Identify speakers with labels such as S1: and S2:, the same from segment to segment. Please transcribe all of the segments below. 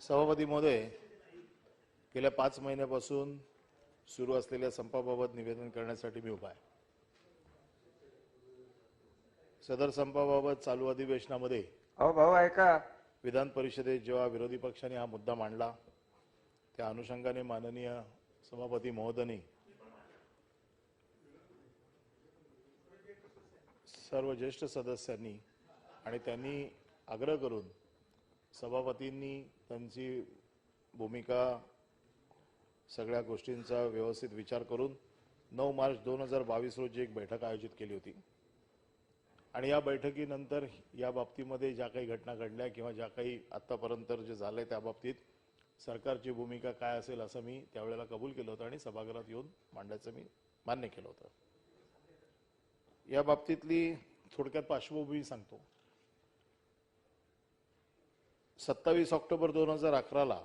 S1: सभापती महोदय, गेल्या 5 महिन्यापासून सुरू असलेल्या संपाबाबत निवेदन करण्यासाठी मी उभा आहे। सदर संपाबाबत चालू अधिवेशनामध्ये
S2: भाऊ ऐका,
S1: विधान परिषदेत जेव्हा विरोधी पक्षाने हा मुद्दा मांडला त्या अनुषंगाने माननीय सभापती महोदयांनी सर्व ज्येष्ठ सदस्यांनी आणि त्यांनी आग्रह करून सभापतींनी त्यांची भूमिका सगळ्या गोष्टींचा व्यवस्थित विचार करून 9 मार्च 2022 रोजी एक बैठक आयोजित केली होती आणि या बैठकीनंतर या बाबतीमध्ये ज्या काही घटना घडल्या किंवा ज्या काही आतापर्यंत जे झाले त्या बाबतीत सरकारची भूमिका काय असेल असं मी त्यावेळेला कबूल केलं होतं आणि सभागृहात येऊन मांडायचं मी मान्य केलं होतं। या बाबतीतली थोडक्यात पार्श्वभूमी सांगतो। 27 ऑक्टोबर 2011 ला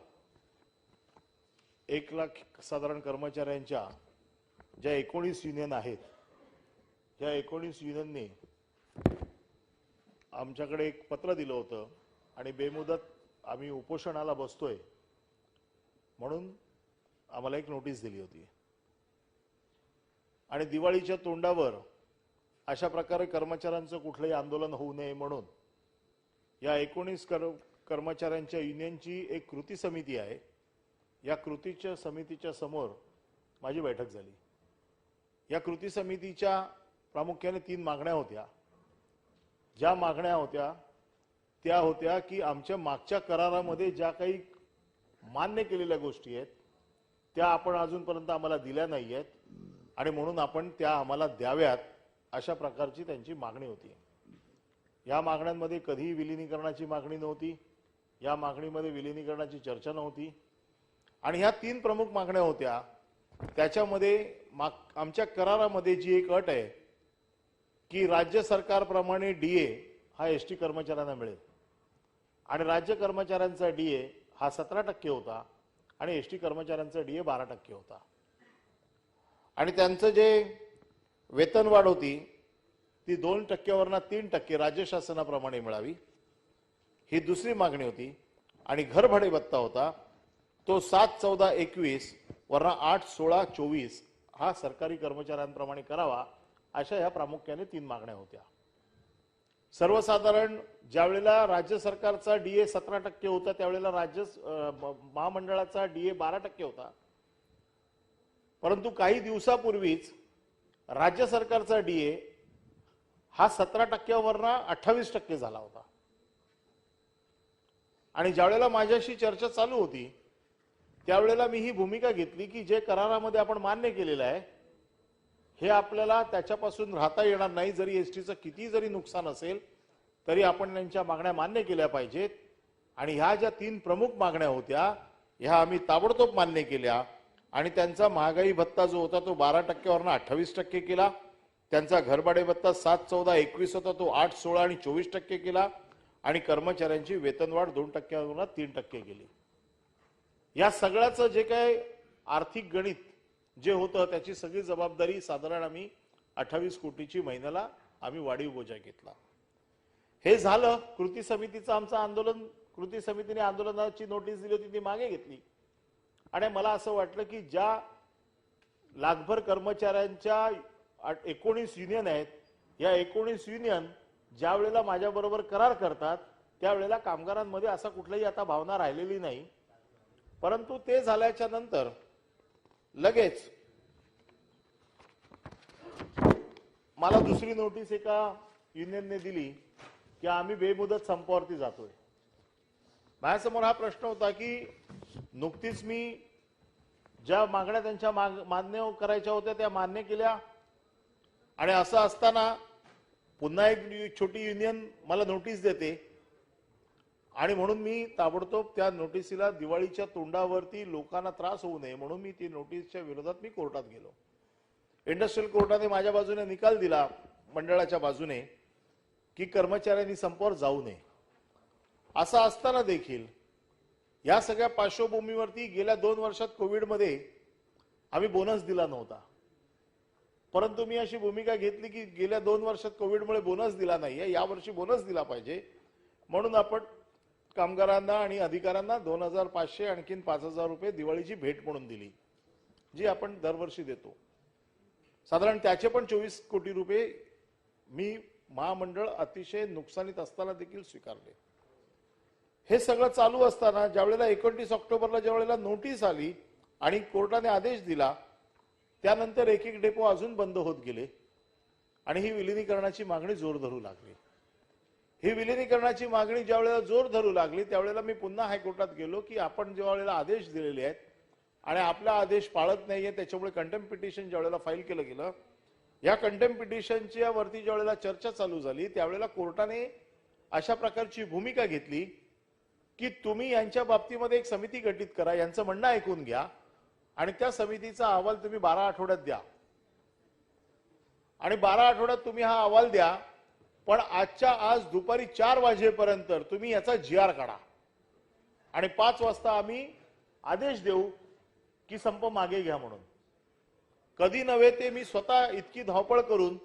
S1: 1 लाख साधारण कर्मचाऱ्यांच्या ज्या 19 युनियन आहेत त्या 19 युनियनने आमच्याकडे एक पत्र दिलं होतं आणि बेमुदत आम्ही उपोषणाला बसतोय म्हणून आम्हाला एक नोटीस दिली होती आणि दिवाळीच्या तोंडावर अशा प्रकारे कर्मचाऱ्यांचं कुठलंही आंदोलन होऊ नये म्हणून या 19 कर्मचाऱ्यांच्या युनियनची एक कृती समिती आहे। या कृतीच्या समितीच्या समोर माझी बैठक झाली। या कृती समितीच्या प्रामुख्याने 3 मागण्या होत्या। ज्या मागण्या होत्या त्या होत्या की आमच्या मागच्या करारामध्ये ज्या काही मान्य केलेल्या गोष्टी आहेत त्या आपण अजूनपर्यंत आम्हाला दिल्या नाहीयेत आणि म्हणून आपण त्या आम्हाला द्याव्यात अशा प्रकारची त्यांची मागणी होती। या मागण्यांमध्ये कधीही विलीनीकरणाची मागणी नव्हती, या मागणीमध्ये विलीनीकरणाची चर्चा नव्हती आणि ह्या 3 प्रमुख मागण्या होत्या। त्याच्यामध्ये आमच्या करारामध्ये जी एक अट आहे की राज्य सरकारप्रमाणे डीए हा एसटी कर्मचाऱ्यांना मिळेल आणि राज्य कर्मचाऱ्यांचा डीए हा 17% होता आणि एसटी कर्मचाऱ्यांचा डीए 12% होता आणि त्यांचं जे वेतनवाढ होती ती 2% वरनं 3% राज्य शासनाप्रमाणे मिळावी ही दुसरी मागणी होती आणि घरभाडे भत्ता होता तो 7-14-21 वरनं 8-16-24 हा सरकारी कर्मचाऱ्यांप्रमाणे करावा अशा ह्या प्रामुख्याने 3 मागण्या होत्या। सर्वसाधारण ज्यावेळेला राज्य सरकारचा डीए 17% होता त्यावेळेला राज्य महामंडळाचा डीए 12% होता, परंतु काही दिवसापूर्वीच राज्य सरकारचा डीए हा 17% वरनं 28% झाला होता आणि ज्यावेळेला माझ्याशी चर्चा चालू होती त्यावेळेला मी ही भूमिका घेतली की जे करारामध्ये आपण मान्य केलेलं आहे हे आपल्याला त्याच्यापासून राहता येणार नाही। जरी एसटीचं किती जरी नुकसान असेल तरी आपण त्यांच्या मागण्या मान्य केल्या पाहिजेत आणि ह्या ज्या 3 प्रमुख मागण्या होत्या ह्या आम्ही ताबडतोब मान्य केल्या आणि त्यांचा महागाई भत्ता जो होता तो 12% वरनं 28% केला, त्यांचा घरभाडे भत्ता 7-14-21 होता तो 8-16 आणि 24% केला आणि कर्मचाऱ्यांची वेतनवाढ 2% वरनं 3% केली। या सगळ्याचं जे काही आर्थिक गणित जे होतं त्याची सगळी जबाबदारी साधारण आम्ही 28 कोटीची महिन्याला आम्ही वाढीव बोजा घेतला। हे झालं, कृती समितीचं आमचं आंदोलन, कृती समितीने आंदोलनाची नोटीस दिली होती ती मागे घेतली आणि मला असं वाटलं की ज्या लाखभर कर्मचाऱ्यांच्या 19 युनियन आहेत या 19 युनियन ज्या वेळेला माझ्याबरोबर करार करतात त्यावेळेला कामगारांमध्ये असा कुठलाही आता भावना राहिलेली नाही, परंतु ते झाल्याच्या नंतर लगेच मला दुसरी नोटीस एका युनियनने दिली की आम्ही बेमुदत संपावरती जातोय। माझ्यासमोर हा प्रश्न होता की नुकतीच मी ज्या मागण्या त्यांच्या मान्य करायच्या होत्या त्या मान्य केल्या आणि असं असताना पुन्हा एक छोटी युनियन मला नोटीस देते आणि म्हणून मी ताबडतोब त्या नोटिसीला दिवाळीच्या तोंडावरती लोकांना त्रास होऊ नये म्हणून मी ती नोटीसच्या विरोधात मी कोर्टात गेलो। इंडस्ट्रियल कोर्टाने माझ्या बाजूने निकाल दिला मंडळाच्या बाजूने की कर्मचाऱ्यांनी संपावर जाऊ नये। असं असताना देखील या सगळ्या पार्श्वभूमीवरती गेल्या 2 वर्षात कोविडमध्ये आम्ही बोनस दिला नव्हता, परंतु मी अशी भूमिका घेतली की गेल्या 2 वर्षात कोविडमुळे बोनस दिला नाहीये, यावर्षी बोनस दिला पाहिजे म्हणून आपण कामगारांना आणि अधिकाऱ्यांना 2,500 आणखीन 5,000 रुपये दिवाळीची भेट म्हणून दिली, जी आपण दरवर्षी देतो. साधारण त्याचे पण 24 कोटी रुपये मी महामंडळ अतिशय नुकसानीत असताना देखील स्वीकारले. हे सगळं चालू असताना ज्यावेळेला 29 ऑक्टोबरला ज्यावेळेला नोटीस आली आणि कोर्टाने आदेश दिला, त्यानंतर एक एक डेपो अजून बंद होत गेले आणि ही विलिनीकरणाची मागणी जोर धरू लागली. ही विलिनीकरणाची मागणी ज्यावेळेला जोर धरू लागली त्यावेळेला मी पुन्हा हायकोर्टात गेलो की आपण ज्यावेळेला आदेश दिलेले आहेत आणि आपला आदेश पाळत नाहीये, त्याच्यामुळे कंटेम्प्ट पिटिशन ज्यावेळेला फाईल केलं गेलं, या कंटेम्प्ट पिटिशनच्या वरती ज्यावेळेला चर्चा चालू झाली त्यावेळेला कोर्टाने अशा प्रकारची भूमिका घेतली की तुम्ही यांच्या बाबतीमध्ये एक समिती गठीत करा, यांचं म्हणणं ऐकून घ्या आणि त्या समितीचा अहवाल तुम्ही 12 आठवड्यात द्या आणि 12 आठवड्यात तुम्ही हा अहवाल द्या, पण आजच्या आज दुपारी 4 वाजेपर्यंत तुम्ही याचा GR काढा आणि 5 वाजता आम्ही आदेश देऊ की संप मागे घ्या म्हणून. कधी नव्हे ते मी स्वतः इतकी धावपळ करून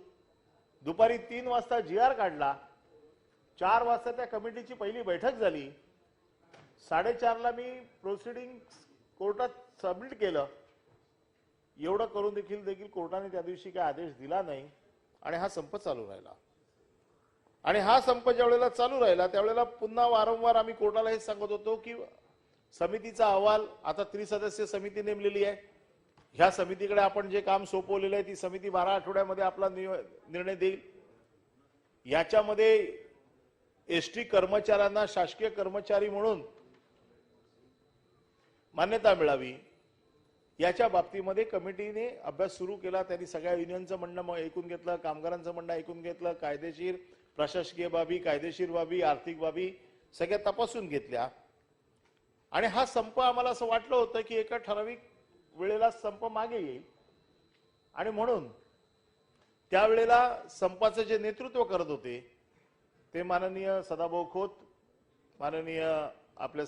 S1: दुपारी 3 वाजता GR काढला. 4 वाजता त्या कमिटीची पहिली बैठक झाली. 4:30ला मी प्रोसिडिंग कोर्टात सबमिट केलं. एवढं करून देखील कोर्टाने त्या दिवशी काही आदेश दिला नाही आणि हा संप चालू राहिला. आणि हा संप ज्यावेळेला चालू राहिला त्यावेळेला पुन्हा वारंवार आम्ही कोर्टाला हे सांगत होतो की समितीचा अहवाल, आता 3 समिती नेमलेली आहे, ह्या समितीकडे आपण जे काम सोपवलेलं आहे ती समिती 12 आठवड्यामध्ये आपला निर्णय देईल. याच्यामध्ये एसटी कर्मचाऱ्यांना शासकीय कर्मचारी म्हणून मान्यता मिळावी याच्या बाबतीमध्ये कमिटीने अभ्यास सुरू केला. त्यांनी सगळ्या युनियनचं म्हणणं ऐकून घेतलं, कामगारांचं म्हणणं ऐकून घेतलं, कायदेशीर प्रशासकीय बाबी, कायदेशीर बाबी, आर्थिक बाबी सगळ्या तपासून घेतल्या आणि हा संप आम्हाला असं वाटलं होतं की एका ठराविक वेळेला संप मागे येईल आणि म्हणून त्यावेळेला संपाचं जे नेतृत्व करत होते ते माननीय सदाभाऊ खोत, माननीय आपल्या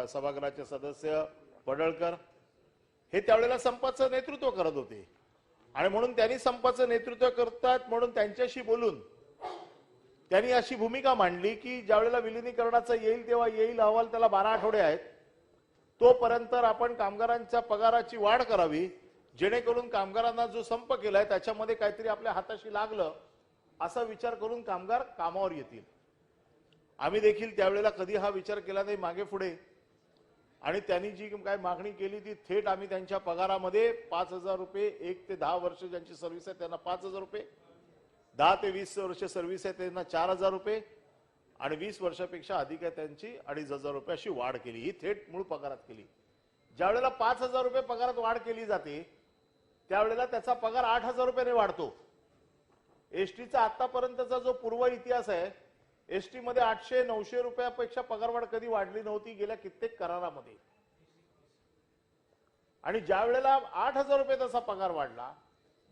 S1: सभागृहाचे सदस्य पडळकर हे त्यावेळेला संपाचं नेतृत्व करत होते आणि म्हणून त्यांनी संपाचं नेतृत्व करतात म्हणून त्यांच्याशी बोलून त्यांनी अशी भूमिका मांडली की ज्यावेळेला विलिनीकरणाचा येईल तेव्हा येईल अहवाल, त्याला 12 आठवडे आहेत, तोपर्यंत आपण कामगारांच्या पगाराची वाढ करावी जेणेकरून कामगारांना जो संप केलाय त्याच्यामध्ये काहीतरी आपल्या हाताशी लागलं असा विचार करून कामगार कामावर येतील. आम्ही देखील त्यावेळेला कधी हा विचार केला नाही मागे पुढे आणि त्यांनी जी काय मागणी केली ती थेट आम्ही त्यांच्या पगारामध्ये 5,000 रुपये, 1 ते 10 वर्ष ज्यांची सर्व्हिस आहे त्यांना 5,000 रुपये, 10 ते 20 वर्ष सर्व्हिस आहे त्यांना 4,000 रुपये आणि 20 वर्षापेक्षा अधिक आहे त्यांची 2,500 रुपये अशी वाढ केली. ही थेट मूळ पगारात केली. ज्यावेळेला 5,000 रुपये पगारात वाढ केली जाते त्यावेळेला त्याचा पगार 8,000 रुपयाने वाढतो. एसटीचा आतापर्यंतचा जो पूर्व इतिहास आहे, एसटी मध्ये 800-900 रुपयापेक्षा पगारवाढ कधी वाढली नव्हती गेल्या कित्येक करारामध्ये. आणि ज्या वेळेला 8,000 रुपये त्याचा पगार वाढला,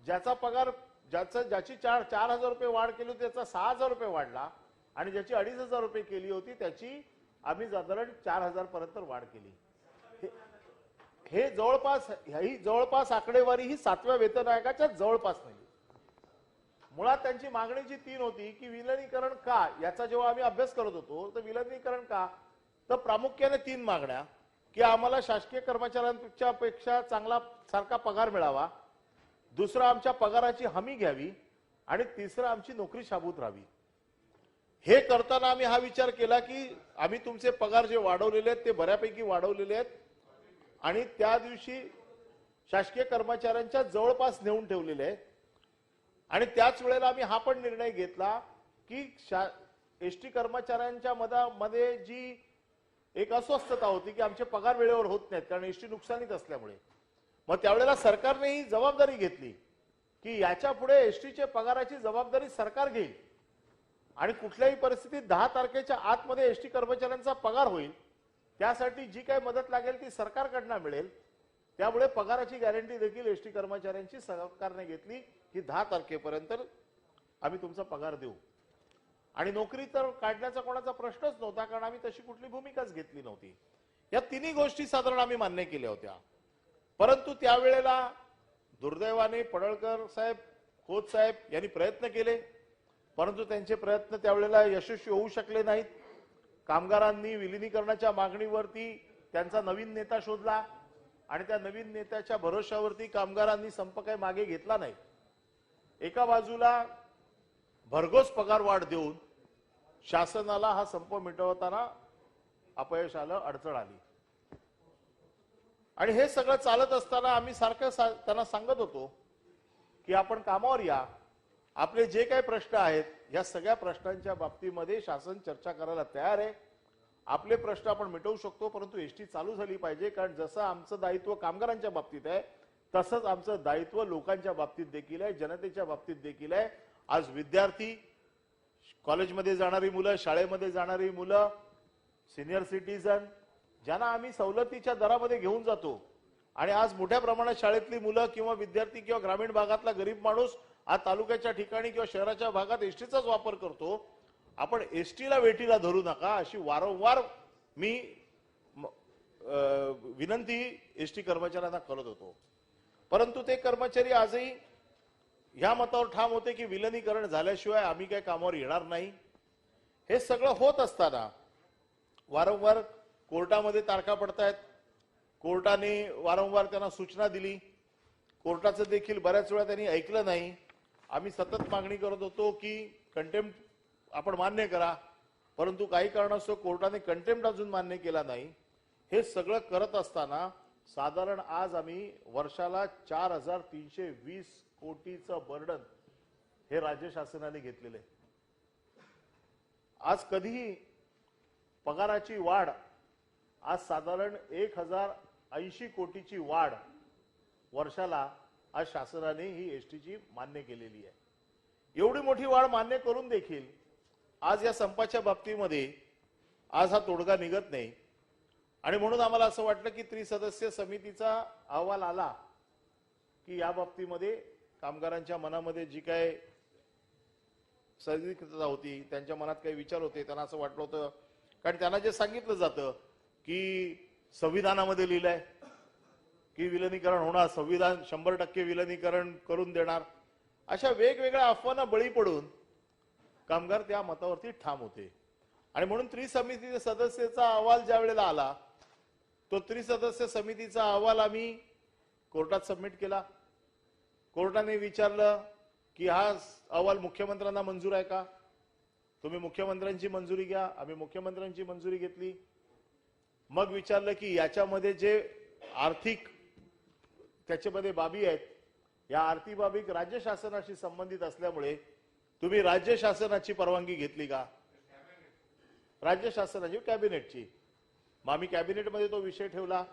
S1: ज्याची 4,000 रुपये वाढ केली होती त्याचा 6,000 रुपये वाढला आणि ज्याची 2,500 रुपये केली होती त्याची आम्ही साधारण 4,000 पर्यंत वाढ केली. ही जवळपास आकडेवारी ही 7व्या वेतन आयोगाच्या जवळपास नाही. मुळात त्यांची मागणी जी 3 होती की विलिनीकरण का, याचा जेव्हा आम्ही अभ्यास करत होतो तर विलिनीकरण का, तर प्रामुख्याने 3 मागण्या की आम्हाला शासकीय कर्मचाऱ्यांच्या पेक्षा चांगला सारखा पगार मिळावा, दुसरा आमच्या पगाराची हमी घ्यावी आणि तिसरं आमची नोकरी शाबूत राहावी. हे करताना आम्ही हा विचार केला की आम्ही तुमचे पगार जे वाढवलेले आहेत ते बऱ्यापैकी वाढवलेले आहेत आणि त्या दिवशी शासकीय कर्मचाऱ्यांच्या जवळपास नेऊन ठेवलेले आहे आणि त्याच वेळेला आम्ही हा पण निर्णय घेतला की एसटी कर्मचाऱ्यांच्या मध्ये जी एक अस्वस्थता होती की आमचे पगार वेळेवर होत नाहीत कारण एसटी नुकसानीत असल्यामुळे, मग त्यावेळेला सरकारने ही जबाबदारी घेतली की याच्या पुढे एसटीचे पगाराची जबाबदारी सरकार घेईल आणि कुठल्याही परिस्थितीत 10 तारखेच्या आतमध्ये एसटी कर्मचाऱ्यांचा पगार होईल, त्यासाठी जी काही मदत लागेल ती सरकारकडून मिळेल. त्यामुळे पगाराची गॅरंटी देखील एसटी कर्मचाऱ्यांची सरकारने घेतली की 10 तारखेपर्यंत आम्ही तुमचा पगार देऊ आणि नोकरी तर काढण्याचा कोणाचा प्रश्नच नव्हता कारण आम्ही तशी कुठली भूमिकाच घेतली नव्हती. या 3 गोष्टी साधारण आम्ही मान्य केल्या होत्या. परंतु त्यावेळेला दुर्दैवाने पडळकर साहेब, खोत साहेब यांनी प्रयत्न केले परंतु त्यांचे प्रयत्न त्यावेळेला यशस्वी होऊ शकले नाहीत कामगारांनी विलिनीकरणाच्या मागणीवरती त्यांचा नवीन नेता शोधला आणि त्या नवीन नेत्याच्या भरोश्यावरती कामगारांनी संप काही मागे घेतला नाही। एका बाजूला भरघोस पगार वाढ देऊन शासनाला हा संप मिटवताना अपयश आलं, अडचण आली आणि हे सगळं चालत असताना आम्ही सारखं त्यांना सांगत होतो की आपण कामावर या, आपले जे काही प्रश्न आहेत या सगळ्या प्रश्नांच्या बाबतीमध्ये शासन चर्चा करायला तयार आहे। आपले प्रश्न आपण मिटवू शकतो, परंतु एसटी चालू झाली पाहिजे, कारण जसं आमचं दायित्व कामगारांच्या बाबतीत आहे तसंच आमचं दायित्व लोकांच्या बाबतीत देखील आहे, जनतेच्या बाबतीत देखील आहे। आज विद्यार्थी, कॉलेजमध्ये जाणारी मुलं, शाळेमध्ये जाणारी मुलं, सिनियर सिटीजन ज्यांना आम्ही सवलतीच्या दरामध्ये घेऊन जातो आणि आज मोठ्या प्रमाणात शाळेतली मुलं किंवा विद्यार्थी किंवा ग्रामीण भागातला गरीब माणूस आज तालुक्याच्या ठिकाणी किंवा शहराच्या भागात एसटीचाच वापर करतो। आपण एसटीला वेठीला धरू नका अशी वारंवार मी विनंती एसटी कर्मचाऱ्यांना करत होतो, परंतु ते कर्मचारी आजही ह्या मतावर ठाम होते की विलिनीकरण झाल्याशिवाय आम्ही काही कामावर येणार नाही। हे सगळं होत असताना वारंवार कोर्टामध्ये तारखा पडतायत, कोर्टाने वारंवार त्यांना सूचना दिली, कोर्टाचं देखील बऱ्याच वेळा त्यांनी ऐकलं नाही। आम्ही सतत मागणी करत होतो की कंटेम्प्ट आपण मान्य करा, परंतु काही कारणास्तव कोर्टाने कंटेम्प्ट अजून मान्य केला नाही। हे सगळं करत असताना साधारण आज आम्ही वर्षाला 4320 कोटीचं बर्डन हे राज्य शासनाने घेतलेले। आज कधीही पगाराची वाढ आज साधारण 1080 कोटीची वाढ वर्षाला आज शासनाने ही एसटीची मान्य केलेली आहे। एवढी मोठी वाढ मान्य करून देखील आज या संपाच्या बाबतीमध्ये आज हा तोडगा निघत नाही आणि म्हणून आम्हाला असं वाटलं की त्रिसदस्यीय समितीचा अहवाल आला की या बाबतीमध्ये कामगारांच्या मनामध्ये जी काय संदिग्धता होती, त्यांच्या मनात काही विचार होते, त्यांना असं वाटलं होतं, कारण त्यांना जे सांगितलं जातं की संविधानामध्ये लिहिलंय की विलिनीकरण होणार, संविधान 100% विलिनीकरण करून देणार, अशा वेगवेगळ्या अफवांना बळी पडून कामगार त्या मतावरती ठाम होते आणि म्हणून त्रिसमिती सदस्याचा अहवाल ज्या वेळेला आला तो त्रिसदस्य समितीचा अहवाल आम्ही कोर्टात सबमिट केला। कोर्टाने विचारलं की हा अहवाल मुख्यमंत्र्यांना मंजूर आहे का, तुम्ही मुख्यमंत्र्यांची मंजुरी घ्या। आम्ही मुख्यमंत्र्यांची मंजुरी घेतली। मग विचारलं की याच्यामध्ये जे आर्थिक त्याच्यामध्ये बाबी आहेत, या आर्थिक बाबी राज्य शासनाशी संबंधित असल्यामुळे तुम्ही राज्य शासनाची परवानगी घेतली का, राज्य शासनाची कॅबिनेटची। मग आम्ही कॅबिनेटमध्ये तो विषय ठेवला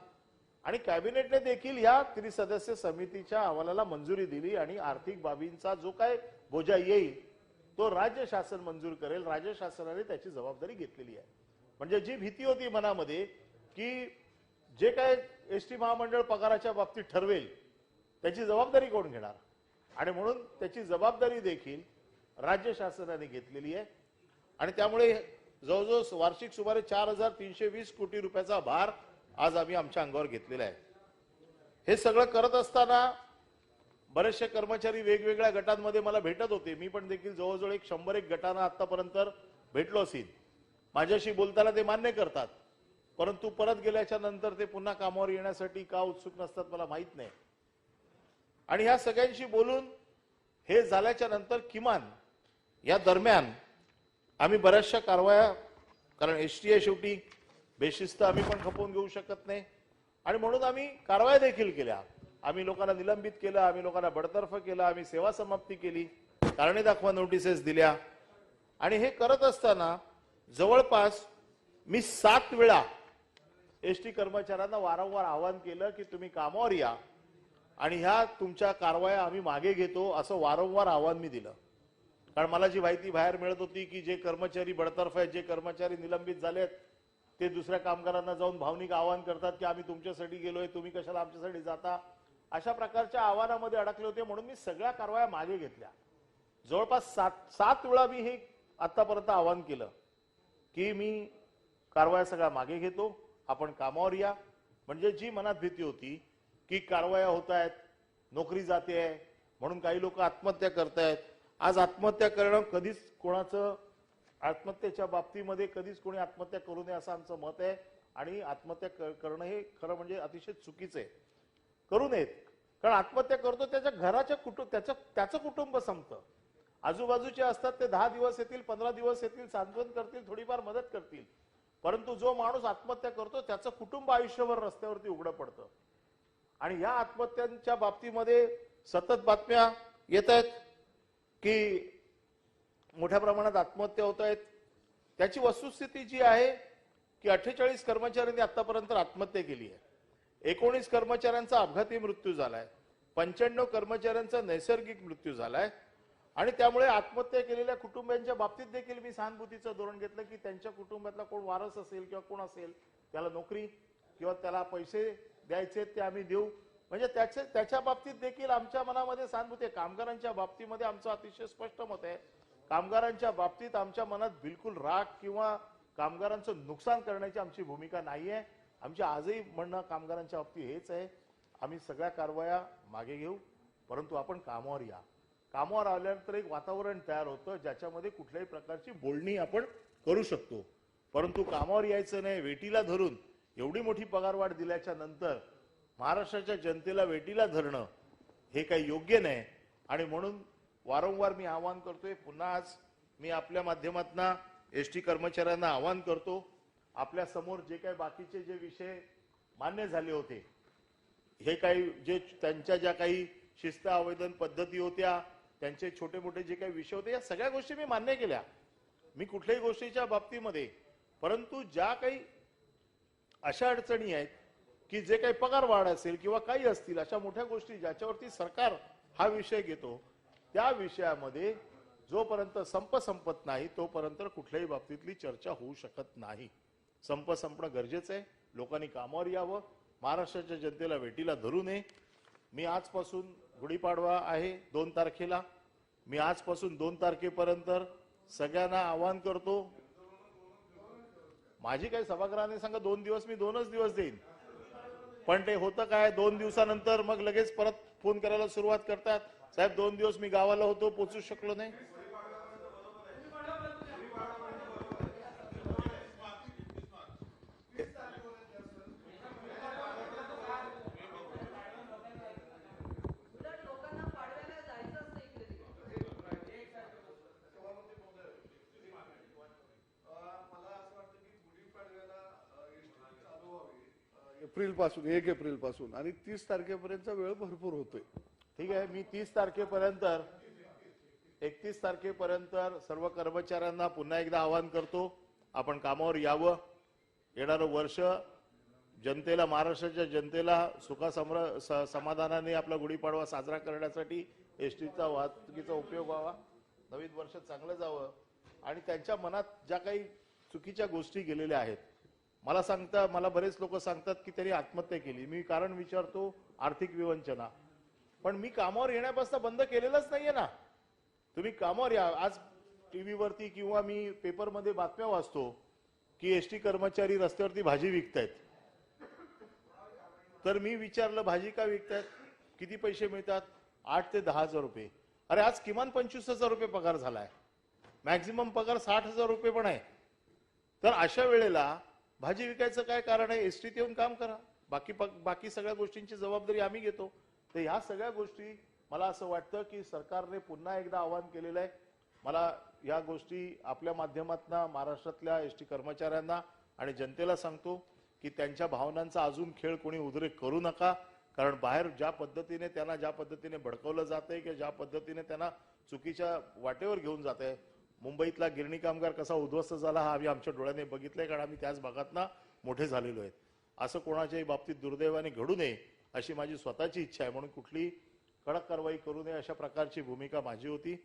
S1: आणि कॅबिनेटने देखील या त्रिसदस्य समितीच्या अहवालाला मंजुरी दिली आणि आर्थिक बाबींचा जो काय बोजा येईल तो राज्य शासन मंजूर करेल, राज्य शासनाने त्याची जबाबदारी घेतलेली आहे। म्हणजे जी भीती होती मनामध्ये की जे काय एसटी महामंडळ पगाराच्या बाबतीत ठरवेल त्याची जबाबदारी कोण घेणार, आणि म्हणून त्याची जबाबदारी देखील राज्य शासनाने घेतलेली आहे आणि त्यामुळे जवळजवळ वार्षिक सुमारे 4320 कोटी रुपयाचा भार आज आम्ही आमच्या अंगावर घेतलेला आहे। हे सगळं करत असताना बरेचसे कर्मचारी वेगवेगळ्या गटांमध्ये मला भेटत होते। मी पण देखील जवळजवळ 100 गटांना आतापर्यंत भेटलो असेल। माझ्याशी बोलताना ते मान्य करतात, परंतु परत गेल्याच्या नंतर ते पुन्हा कामावर येण्यासाठी का उत्सुक नसतात मला माहित नाही। आणि ह्या सगळ्यांशी बोलून हे झाल्याच्या नंतर किमान या दरम्यान आम्ही बऱ्याचशा कारवाया, कारण एसटी आहे शेवटी, बेशिस्त आम्ही पण खपवून घेऊ शकत नाही आणि म्हणून आम्ही कारवाया देखील केल्या। आम्ही लोकांना निलंबित केलं, आम्ही लोकांना बडतर्फ केलं, आम्ही सेवा समाप्ती केली, कारणे दाखवा नोटिसेस दिल्या आणि हे करत असताना जवळपास मी 7 वेळा एसटी कर्मचाऱ्यांना वारंवार आवाहन केलं की तुम्ही कामावर या आणि ह्या तुमच्या कारवाया आम्ही मागे घेतो असं वारंवार आवाहन मी दिलं। कारण मला जी माहिती बाहेर मिळत होती की जे कर्मचारी बडतर्फ आहेत, जे कर्मचारी निलंबित झालेत, ते दुसऱ्या कामगारांना जाऊन भावनिक आवाहन करतात की आम्ही तुमच्यासाठी गेलोय, तुम्ही कशाला आमच्यासाठी जाता, अशा प्रकारच्या आव्हानामध्ये अडकले होते। म्हणून मी सगळ्या कारवाया मागे घेतल्या। जवळपास 7 वेळा मी हे आतापर्यंत आवाहन केलं की मी कारवाया सगळ्या मागे घेतो, आपण कामावर या। म्हणजे जी मनात भीती होती की कारवाया होत आहेत, नोकरी जाते आहे म्हणून काही लोक आत्महत्या करतायत, आज आत्महत्या करणं कधीच कोणाचं आत्महत्येच्या बाबतीमध्ये कधीच कोणी आत्महत्या करू नये असं आमचं मत आहे आणि आत्महत्या करणं हे खरं म्हणजे अतिशय चुकीचं आहे. करू नयेत, कारण आत्महत्या करतो त्याच्या घराच्या त्याचं कुटुंब संपतं. आजूबाजूचे असतात ते 10 दिवस येतील, 15 दिवस येतील, सांत्वन करतील, थोडीफार मदत करतील, परंतु जो माणूस आत्महत्या करतो त्याचं कुटुंब आयुष्यभर रस्त्यावरती उघडं पडतं. आणि या आत्महत्यांच्या बाबतीमध्ये सतत बातम्या येत आहेत की मोठ्या प्रमाणात आत्महत्या होत आहेत. त्याची वस्तुस्थिती जी आहे की 48 कर्मचाऱ्यांनी आतापर्यंत आत्महत्या केली आहे. 19 कर्मचाऱ्यांचा अपघाती मृत्यू झालाय, 95 कर्मचाऱ्यांचा नैसर्गिक मृत्यू झालाय. आणि त्यामुळे आत्महत्या केलेल्या कुटुंबियांच्या बाबतीत देखील मी सहानुभूतीचं धोरण घेतलं की त्यांच्या कुटुंबातला कोण वारस असेल किंवा कोण असेल त्याला नोकरी किंवा त्याला पैसे द्यायचे ते आम्ही देऊ. म्हणजे त्याच्या बाबतीत देखील आमच्या मनामध्ये सहानुभूती आहे. कामगारांच्या बाबतीमध्ये आमचं अतिशय स्पष्ट मत आहे. कामगारांच्या बाबतीत आमच्या मनात बिलकुल राग किंवा कामगारांचं नुकसान करण्याची आमची भूमिका नाहीये. आमच्या आजही म्हणणं कामगारांच्या बाबतीत हेच आहे, आम्ही सगळ्या कारवाया मागे घेऊ, परंतु आपण कामावर या. कामावर आल्यानंतर एक वातावरण तयार होतं ज्याच्यामध्ये कुठल्याही प्रकारची बोलणी आपण करू शकतो. परंतु कामावर यायचं नाही, वेटीला धरून एवढी मोठी पगारवाढ दिल्याच्या नंतर महाराष्ट्राच्या जनतेला वेटीला धरणं हे काही योग्य नाही. आणि म्हणून वारंवार मी आवाहन करतोय, पुन्हा आज मी आपल्या माध्यमातून एसटी कर्मचाऱ्यांना आवाहन करतो, आपल्या समोर जे काही बाकीचे जे विषय मान्य झाले होते, हे काही जे त्यांच्या ज्या काही शिस्त आवेदन पद्धती होत्या, त्यांचे छोटे मोठे जे काही विषय होते, या सगळ्या गोष्टी मी मान्य केल्या. मी कुठल्याही गोष्टीच्या बाबतीमध्ये, परंतु ज्या काही अशा अडचणी आहेत की जे काही पगार वाढ असेल किंवा काही असतील अशा मोठ्या गोष्टी ज्याच्यावरती सरकार हा विषय घेतो, त्या विषयामध्ये जोपर्यंत संप संपत नाही तोपर्यंत कुठल्याही बाबतीतली चर्चा होऊ शकत नाही. संप संपणं गरजेचं आहे. लोकांनी कामावर यावं, महाराष्ट्राच्या जनतेला वेटीला धरू नये. मी आजपासून गुढीपाडवा आहे 2 तारखेला, मी आजपासून 2 तारखेपर्यंत सगळ्यांना आवाहन करतो. माझी काही सभागृहाने सांगा 2 दिवस, मी 2च दिवस देईन. पण ते होतं काय, 2 दिवसानंतर मग लगेच परत फोन करायला सुरुवात करतात, साहेब 2 दिवस मी गावाला होतो, पोहोचू शकलो नाही.
S2: एक एप्रिल पासून आणि 30 तारखेपर्यंतचा वेळ भरपूर होतोय.
S1: ठीक आहे, मी 30 तारखेपर्यंत 31 तारखेपर्यंत सर्व कर्मचाऱ्यांना पुन्हा एकदा आवाहन करतो, आपण कामावर यावं. येणारं वर्ष जनतेला, महाराष्ट्राच्या जनतेला समाधानाने आपला गुढीपाडवा साजरा करण्यासाठी एसटीचा वाहतुकीचा उपयोग व्हावा, नवीन वर्ष चांगलं जावं. आणि त्यांच्या मनात ज्या काही चुकीच्या गोष्टी गेलेल्या आहेत, मला बरेच लोक सांगतात की त्यांनी आत्महत्या केली. मी कारण विचारतो, आर्थिक विवंचना. पण मी कामावर येण्यापासून बंद केलेलंच नाहीये ना. तुम्ही कामावर या. आज टीव्हीवरती किंवा मी पेपरमध्ये बातम्या वाचतो की एसटी कर्मचारी रस्त्यावरती भाजी विकतायत. तर मी विचारलं, भाजी का विकतायत, किती पैसे मिळतात? 8 ते 10 हजार रुपये. अरे आज किमान 25,000 रुपये पगार झालाय, मॅक्झिमम पगार 60,000 रुपये पण आहे. तर अशा वेळेला भाजी विकायचं काय कारण आहे? एसटीत येऊन काम करा. बाकी सगळ्या गोष्टींची जबाबदारी आम्ही घेतो. तर ह्या सगळ्या गोष्टी मला असं वाटतं की सरकारने पुन्हा एकदा आवाहन केलेलं आहे. मला या गोष्टी आपल्या माध्यमातून महाराष्ट्रातल्या एसटी कर्मचाऱ्यांना आणि जनतेला सांगतो की त्यांच्या भावनांचा अजून खेळ कोणी उद्रेक करू नका. कारण बाहेर ज्या पद्धतीने भडकवलं जातंय किंवा ज्या पद्धतीने त्यांना चुकीच्या वाटेवर घेऊन जात आहे. मुंबईतला गिरणी कामगार कसा उद्ध्वस्त झाला हा आम्ही आमच्या डोळ्याने बघितलंय, कारण आम्ही त्याच भागातनं मोठे झालेलो आहेत. असं कोणाच्याही बाबतीत दुर्दैवाने घडू नये अशी माझी स्वतःची इच्छा आहे. म्हणून कुठली कडक कारवाई करू नये अशा प्रकारची भूमिका माझी होती.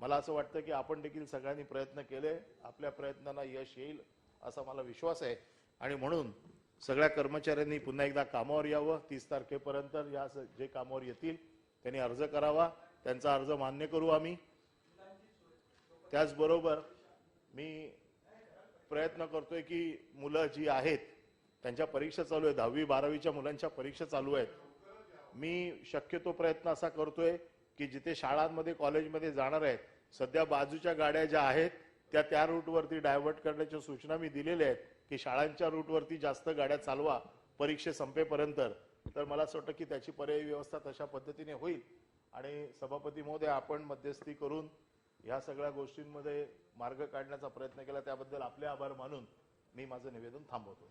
S1: मला असं वाटतं की आपण देखील सगळ्यांनी प्रयत्न केले, आपल्या प्रयत्नांना यश येईल असा मला विश्वास आहे. आणि म्हणून सगळ्या कर्मचाऱ्यांनी पुन्हा एकदा कामावर यावं. 30 तारखेपर्यंत या जे कामावर येतील त्यांनी अर्ज करावा, त्यांचा अर्ज मान्य करू आम्ही. त्याचबरोबर मी प्रयत्न करतोय की मुलं जी आहेत त्यांच्या परीक्षा चालू आहेत, 10वी 12वीच्या मुलांच्या परीक्षा चालू आहेत. मी शक्यतो प्रयत्न असा करतोय की जिथे शाळांमध्ये कॉलेजमध्ये जाणार आहेत, सध्या बाजूच्या गाड्या ज्या आहेत त्या रूटवरती डायव्हर्ट करण्याच्या सूचना मी दिलेल्या आहेत की शाळांच्या रूटवरती जास्त गाड्या चालवा परीक्षे संपेपर्यंत. तर मला असं वाटतं की त्याची पर्यायी व्यवस्था तशा पद्धतीने होईल आणि सभापती महोदय आपण मध्यस्थी करून ह्या सगळ्या गोष्टींमध्ये मार्ग काढण्याचा प्रयत्न केला त्याबद्दल आपले आभार मानून मी माझं निवेदन थांबवतो.